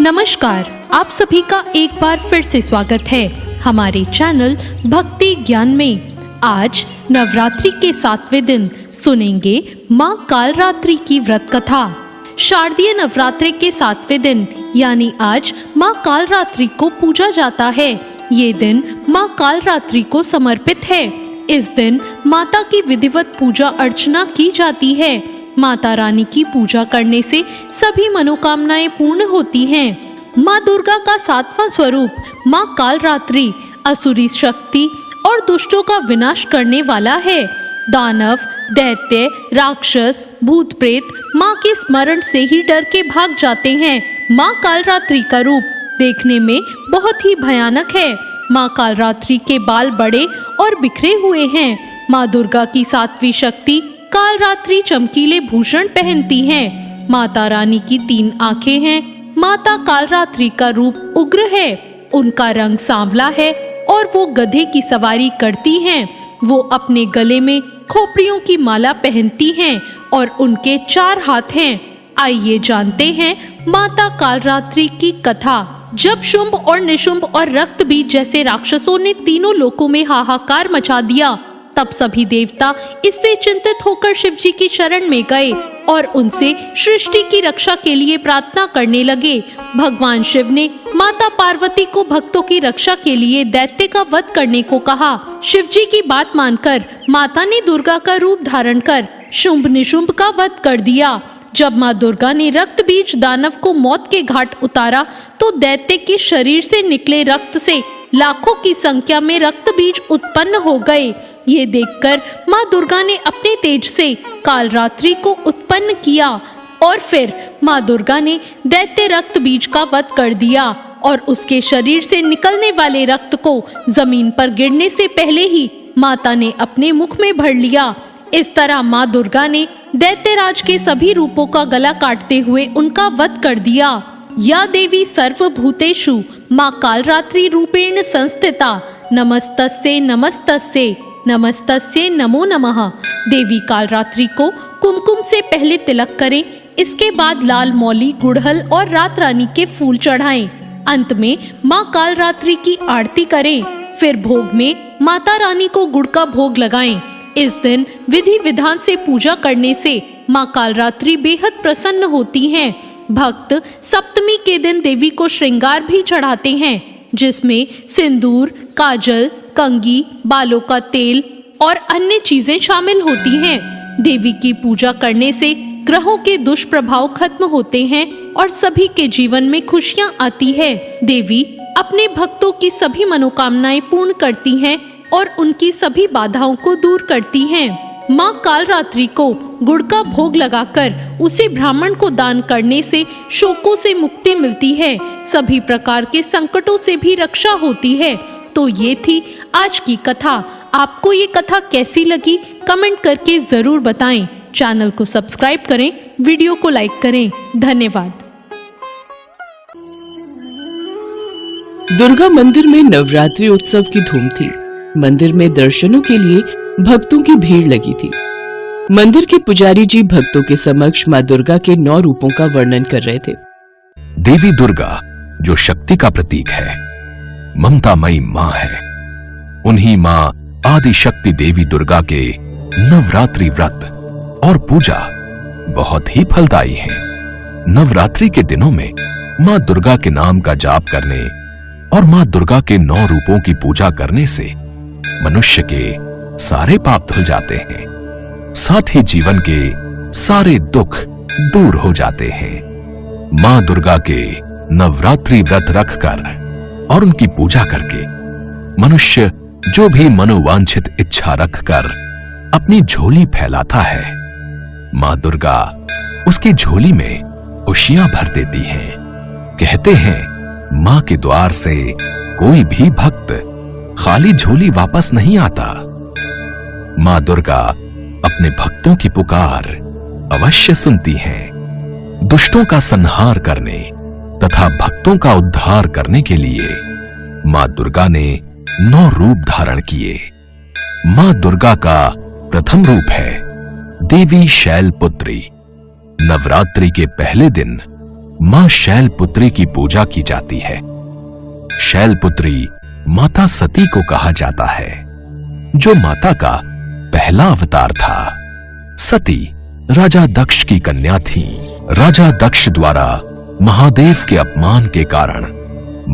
नमस्कार, आप सभी का एक बार फिर से स्वागत है हमारे चैनल भक्ति ज्ञान में। आज नवरात्रि के 7वें दिन सुनेंगे माँ कालरात्रि की व्रत कथा। शारदीय नवरात्रि के 7वें दिन यानी आज माँ कालरात्रि को पूजा जाता है। ये दिन माँ कालरात्रि को समर्पित है। इस दिन माता की विधिवत पूजा अर्चना की जाती है। माता रानी की पूजा करने से सभी मनोकामनाएं पूर्ण होती हैं। माँ दुर्गा का 7वां स्वरूप माँ कालरात्रि असुरी शक्ति और दुष्टों का विनाश करने वाला है। दानव, दैत्य, राक्षस, भूत प्रेत माँ के स्मरण से ही डर के भाग जाते हैं। माँ कालरात्रि का रूप देखने में बहुत ही भयानक है। माँ कालरात्रि के बाल बड़े और बिखरे हुए हैं। माँ दुर्गा की 7वीं शक्ति कालरात्रि चमकीले भूषण पहनती हैं। माता रानी की 3 आंखें हैं। माता कालरात्रि का रूप उग्र है। उनका रंग सांवला है और वो गधे की सवारी करती हैं। वो अपने गले में खोपड़ियों की माला पहनती हैं और उनके 4 हाथ हैं। आइए जानते हैं माता कालरात्रि की कथा। जब शुंभ और निशुंभ और रक्तबीज जैसे राक्षसों ने तीनों लोकों में हाहाकार मचा दिया, तब सभी देवता इससे चिंतित होकर शिव जी की शरण में गए और उनसे सृष्टि की रक्षा के लिए प्रार्थना करने लगे। भगवान शिव ने माता पार्वती को भक्तों की रक्षा के लिए दैत्य का वध करने को कहा। शिव जी की बात मानकर माता ने दुर्गा का रूप धारण कर शुंभ निशुंभ का वध कर दिया। जब माँ दुर्गा ने रक्त बीज दानव को मौत के घाट उतारा तो दैत्य के शरीर से निकले रक्त से लाखों की संख्या में रक्त बीज उत्पन्न हो गए। ये देखकर माँ दुर्गा ने अपने तेज से कालरात्रि को उत्पन्न किया और फिर माँ दुर्गा ने दैत्य रक्त बीज का वध कर दिया और उसके शरीर से निकलने वाले रक्त को जमीन पर गिरने से पहले ही माता ने अपने मुख में भर लिया। इस तरह माँ दुर्गा ने दैत्यराज के सभी रूपों का गला काटते हुए उनका वध कर दिया। या देवी सर्वभूतेषु माँ कालरात्रि रूपेण संस्थिता नमस्तस्यै नमस्तस्यै नमस्तस्यै नमो नमः। देवी कालरात्रि को कुमकुम से पहले तिलक करें। इसके बाद लाल मौली, गुड़हल और रात रानी के फूल चढ़ाएं। अंत में माँ कालरात्रि की आरती करें। फिर भोग में माता रानी को गुड़ का भोग लगाएं। इस दिन विधि विधान से पूजा करने से माँ कालरात्रि बेहद प्रसन्न होती हैं। भक्त सप्तमी के दिन देवी को श्रृंगार भी चढ़ाते हैं, जिसमें सिंदूर, काजल, कंघी, बालों का तेल और अन्य चीजें शामिल होती हैं। देवी की पूजा करने से ग्रहों के दुष्प्रभाव खत्म होते हैं और सभी के जीवन में खुशियां आती है। देवी अपने भक्तों की सभी मनोकामनाएं पूर्ण करती हैं और उनकी सभी बाधाओं को दूर करती हैं। माँ कालरात्रि को गुड़ का भोग लगाकर उसे ब्राह्मण को दान करने से शोकों से मुक्ति मिलती है। सभी प्रकार के संकटों से भी रक्षा होती है। तो ये थी आज की कथा। आपको ये कथा कैसी लगी कमेंट करके जरूर बताएं। चैनल को सब्सक्राइब करें, वीडियो को लाइक करें। धन्यवाद। दुर्गा मंदिर में नवरात्रि उत्सव की धूम थी। मंदिर में दर्शनों के लिए भक्तों की भीड़ लगी थी। मंदिर के पुजारी जी भक्तों के समक्ष माँ दुर्गा के 9 रूपों का वर्णन कर रहे थे। देवी दुर्गा जो शक्ति का प्रतीक है, ममतामयी माँ है। उन्हीं माँ आदि शक्ति देवी दुर्गा के नवरात्रि व्रत और पूजा बहुत ही फलदायी है। नवरात्रि के दिनों में माँ दुर्गा के नाम का जाप करने और माँ दुर्गा के 9 रूपों की पूजा करने से मनुष्य के सारे पाप धुल जाते हैं, साथ ही जीवन के सारे दुख दूर हो जाते हैं। माँ दुर्गा के नवरात्रि व्रत रखकर और उनकी पूजा करके मनुष्य जो भी मनोवांछित इच्छा रखकर अपनी झोली फैलाता है, माँ दुर्गा उसकी झोली में खुशियां भर देती हैं। कहते हैं माँ के द्वार से कोई भी भक्त खाली झोली वापस नहीं आता। माँ दुर्गा अपने भक्तों की पुकार अवश्य सुनती हैं। दुष्टों का संहार करने तथा भक्तों का उद्धार करने के लिए माँ दुर्गा ने 9 रूप धारण किए। माँ दुर्गा का प्रथम रूप है देवी शैलपुत्री। नवरात्रि के पहले दिन मां शैलपुत्री की पूजा की जाती है। शैलपुत्री माता सती को कहा जाता है, जो माता का पहला अवतार था। सती राजा दक्ष की कन्या थी। राजा दक्ष द्वारा महादेव के अपमान के कारण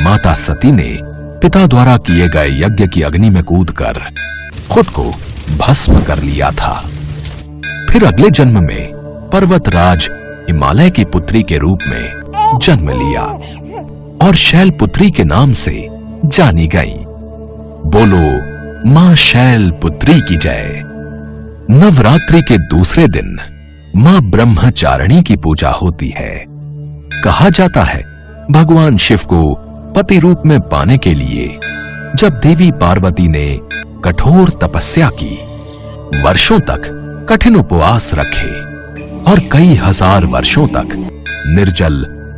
माता सती ने पिता द्वारा किए गए यज्ञ की अग्नि में कूदकर खुद को भस्म कर लिया था। फिर अगले जन्म में पर्वतराज हिमालय की पुत्री के रूप में जन्म लिया और शैलपुत्री के नाम से जानी गई। बोलो मां शैलपुत्री की जय। नवरात्रि के दूसरे दिन मां ब्रह्मचारिणी की पूजा होती है। कहा जाता है भगवान शिव को पति रूप में पाने के लिए जब देवी पार्वती ने कठोर तपस्या की, वर्षों तक कठिन उपवास रखे और कई हजार वर्षों तक निर्जल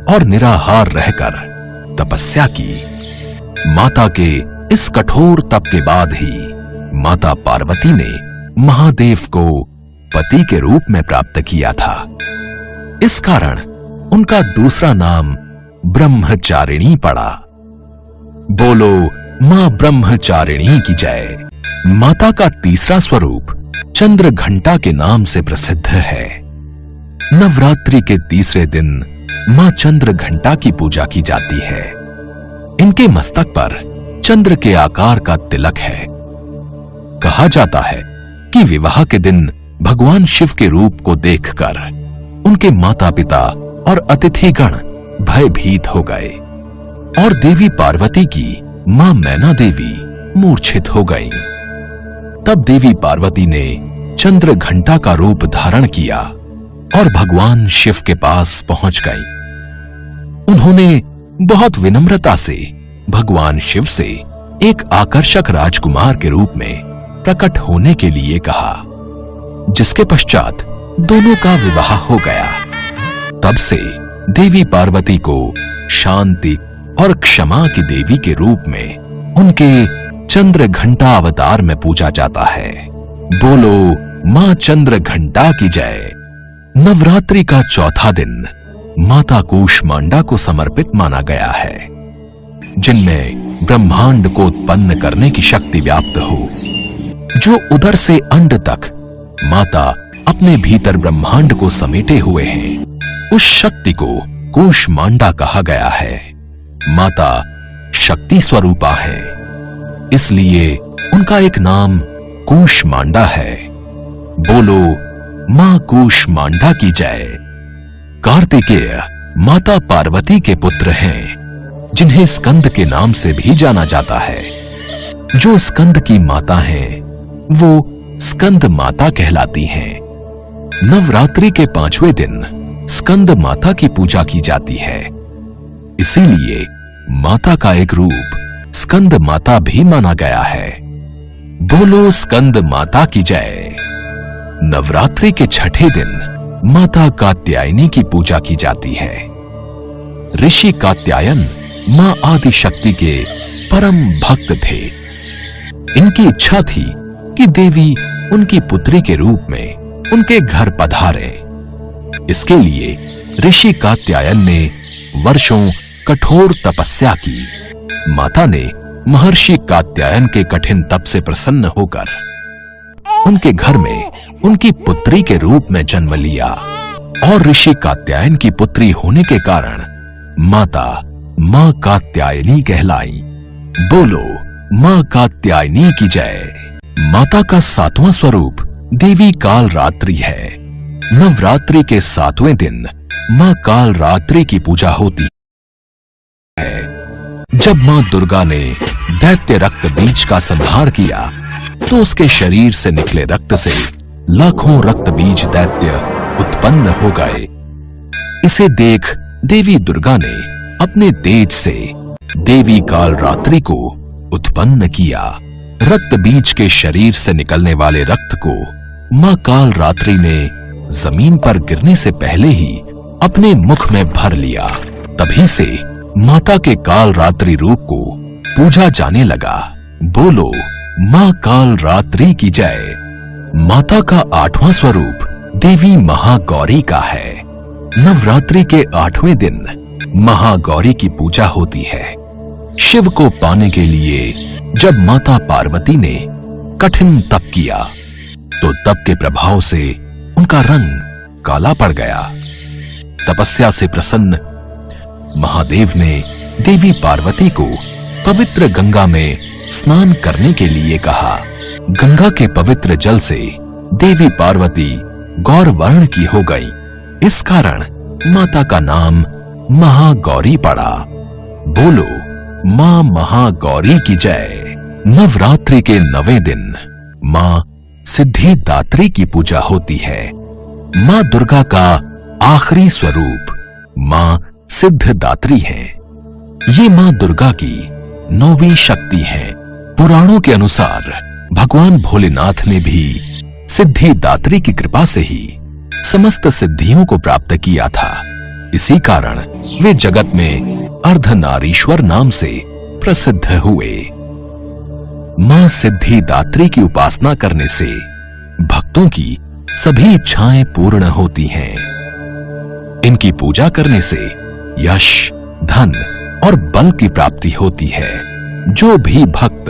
और निराहार रहकर तपस्या की, माता के इस कठोर तप के बाद ही माता पार्वती ने महादेव को पति के रूप में प्राप्त किया था। इस कारण उनका दूसरा नाम ब्रह्मचारिणी पड़ा। बोलो मां ब्रह्मचारिणी की जय। माता का तीसरा स्वरूप चंद्र घंटा के नाम से प्रसिद्ध है। नवरात्रि के तीसरे दिन मां चंद्र घंटा की पूजा की जाती है। इनके मस्तक पर चंद्र के आकार का तिलक है। कहा जाता है कि विवाह के दिन भगवान शिव के रूप को देखकर उनके माता पिता और अतिथिगण भयभीत हो गए और देवी पार्वती की मां मैना देवी मूर्छित हो गईं। तब देवी पार्वती ने चंद्र घंटा का रूप धारण किया और भगवान शिव के पास पहुंच गईं। उन्होंने बहुत विनम्रता से भगवान शिव से एक आकर्षक राजकुमार के रूप में प्रकट होने के लिए कहा, जिसके पश्चात दोनों का विवाह हो गया। तब से देवी पार्वती को शांति और क्षमा की देवी के रूप में उनके चंद्र घंटा अवतार में पूजा जाता है। बोलो मां चंद्र घंटा की जय। नवरात्रि का चौथा दिन माता कूष्मांडा को समर्पित माना गया है, जिनमें ब्रह्मांड को उत्पन्न करने की शक्ति व्याप्त हो। जो उदर से अंड तक माता अपने भीतर ब्रह्मांड को समेटे हुए हैं, उस शक्ति को कूष्मांडा कहा गया है। माता शक्ति स्वरूपा है, इसलिए उनका एक नाम कूष्मांडा है। बोलो मां कूष्मांडा की जय। कार्तिकेय माता पार्वती के पुत्र हैं, जिन्हें स्कंद के नाम से भी जाना जाता है। जो स्कंद की माता हैं, वो स्कंद माता कहलाती हैं। नवरात्रि के 5वें दिन स्कंद माता की पूजा की जाती है, इसीलिए माता का एक रूप स्कंद माता भी माना गया है। बोलो स्कंद माता की जय। नवरात्रि के 6ठे दिन माता कात्यायनी की पूजा की जाती है। ऋषि कात्यायन मां आदि शक्ति के परम भक्त थे। इनकी इच्छा थी कि देवी उनकी पुत्री के रूप में उनके घर पधारे। इसके लिए ऋषि कात्यायन ने वर्षों कठोर तपस्या की। माता ने महर्षि कात्यायन के कठिन तप से प्रसन्न होकर उनके घर में उनकी पुत्री के रूप में जन्म लिया और ऋषि कात्यायन की पुत्री होने के कारण माता मां कात्यायनी कहलाई। बोलो मां कात्यायनी की जय। माता का 7वां स्वरूप देवी काल रात्रि है। नवरात्रि के 7वें दिन मां काल रात्रि की पूजा होती है। जब मां दुर्गा ने दैत्य रक्त बीज का संहार किया, तो उसके शरीर से निकले रक्त से लाखों रक्त बीज दैत्य उत्पन्न हो गए। इसे देख देवी दुर्गा ने अपने तेज से देवी काल रात्रि को उत्पन्न किया। रक्त बीज के शरीर से निकलने वाले रक्त को मां काल रात्रि ने जमीन पर गिरने से पहले ही अपने मुख में भर लिया। तभी से माता के काल रात्रि रूप को पूजा जाने लगा। बोलो मां काल रात्रि की जय। माता का 8वां स्वरूप देवी महागौरी का है। नवरात्रि के 8वें दिन महागौरी की पूजा होती है। शिव को पाने के लिए जब माता पार्वती ने कठिन तप किया तो तप के प्रभाव से उनका रंग काला पड़ गया। तपस्या से प्रसन्न महादेव ने देवी पार्वती को पवित्र गंगा में स्नान करने के लिए कहा। गंगा के पवित्र जल से देवी पार्वती गौर वर्ण की हो गई। इस कारण माता का नाम महागौरी पड़ा। बोलो मां महागौरी की जय। नवरात्रि के 9वें दिन मां सिद्धिदात्री की पूजा होती है। मां दुर्गा का आखिरी स्वरूप मां सिद्धिदात्री है। ये मां दुर्गा की 9वीं शक्ति है। पुराणों के अनुसार भगवान भोलेनाथ ने भी सिद्धिदात्री की कृपा से ही समस्त सिद्धियों को प्राप्त किया था। इसी कारण वे जगत में अर्धनारीश्वर नाम से प्रसिद्ध हुए। मां सिद्धिदात्री की उपासना करने से भक्तों की सभी इच्छाएं पूर्ण होती हैं। इनकी पूजा करने से यश, धन और बल की प्राप्ति होती है। जो भी भक्त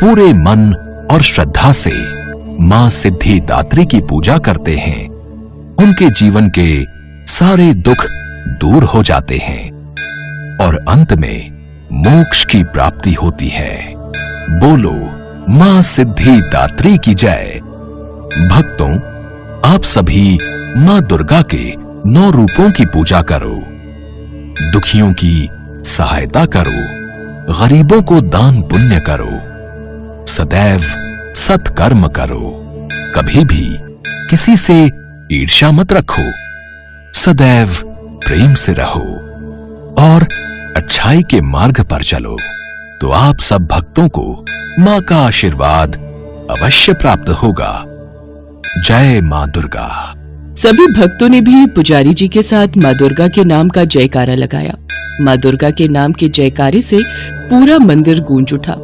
पूरे मन और श्रद्धा से मां सिद्धिदात्री की पूजा करते हैं, उनके जीवन के सारे दुख दूर हो जाते हैं और अंत में मोक्ष की प्राप्ति होती है। बोलो मां सिद्धिदात्री की जय। भक्तों, आप सभी मां दुर्गा के 9 रूपों की पूजा करो। दुखियों की सहायता करो, गरीबों को दान पुण्य करो, सदैव सत्कर्म करो, कभी भी किसी से ईर्ष्या मत रखो, सदैव प्रेम से रहो और अच्छाई के मार्ग पर चलो, तो आप सब भक्तों को मां का आशीर्वाद अवश्य प्राप्त होगा। जय मां दुर्गा। सभी भक्तों ने भी पुजारी जी के साथ मां दुर्गा के नाम का जयकारा लगाया। मां दुर्गा के नाम के जयकारे से पूरा मंदिर गूंज उठा।